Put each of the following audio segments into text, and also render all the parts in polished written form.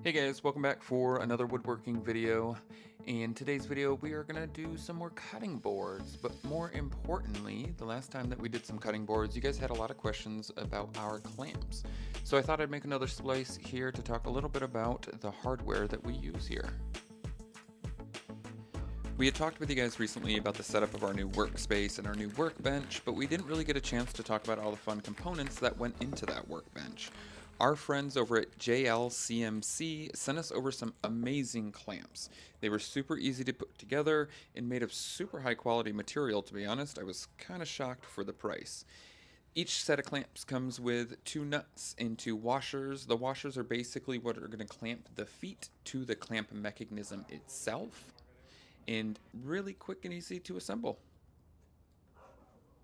Hey guys, welcome back for another woodworking video. In today's video, we are gonna do some more cutting boards, but more importantly, the last time that we did some cutting boards, you guys had a lot of questions about our clamps. So I thought I'd make another splice here to talk a little bit about the hardware that we use here. We had talked with you guys recently about the setup of our new workspace and our new workbench, but we didn't really get a chance to talk about all the fun components that went into that workbench. Our friends over at JLCMC sent us over some amazing clamps. They were super easy to put together and made of super high quality material, to be honest. I was kind of shocked for the price. Each set of clamps comes with 2 nuts and 2 washers. The washers are basically what are going to clamp the feet to the clamp mechanism itself, and really quick and easy to assemble.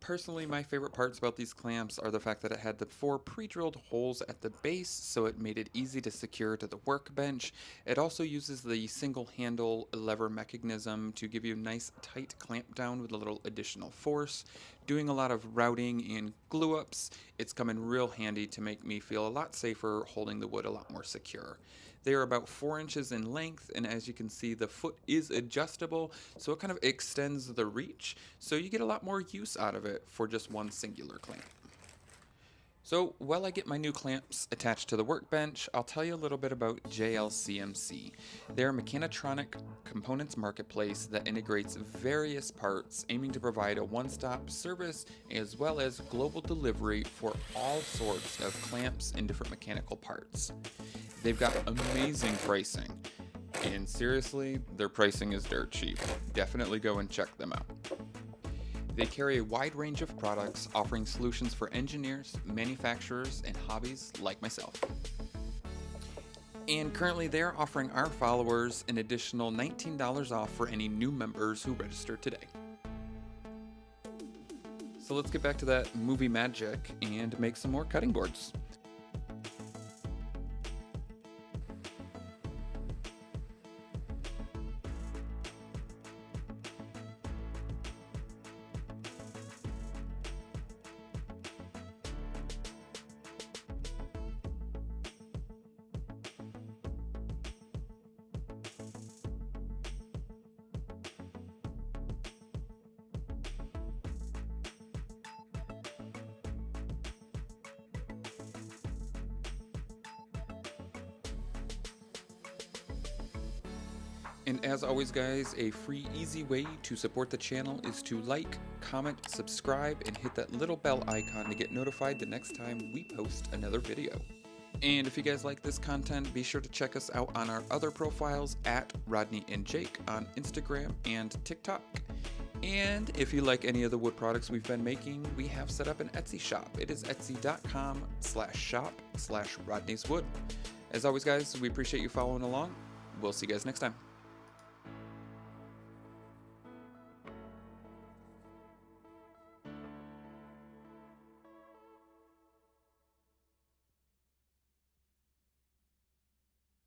Personally, my favorite parts about these clamps are the fact that it had the 4 pre-drilled holes at the base, so it made it easy to secure to the workbench. It also uses the single handle lever mechanism to give you a nice tight clamp down with a little additional force. Doing a lot of routing and glue ups, it's come in real handy to make me feel a lot safer holding the wood a lot more secure. They are about 4 inches in length, and as you can see, the foot is adjustable, so it kind of extends the reach, so you get a lot more use out of it for just one singular clamp. So while I get my new clamps attached to the workbench, I'll tell you a little bit about JLCMC. They're a mechatronic components marketplace that integrates various parts, aiming to provide a one-stop service as well as global delivery for all sorts of clamps and different mechanical parts. They've got amazing pricing, and seriously, their pricing is dirt cheap. Definitely go and check them out. They carry a wide range of products, offering solutions for engineers, manufacturers, and hobbies like myself. And currently, they're offering our followers an additional $19 off for any new members who register today. So let's get back to that movie magic and make some more cutting boards. And as always guys, a free easy way to support the channel is to like, comment, subscribe, and hit that little bell icon to get notified the next time we post another video. And if you guys like this content, be sure to check us out on our other profiles at Rodney and Jake on Instagram and TikTok. And if you like any of the wood products we've been making, we have set up an Etsy shop. It is etsy.com/shop/Rodney'sWood. As always guys, we appreciate you following along. We'll see you guys next time.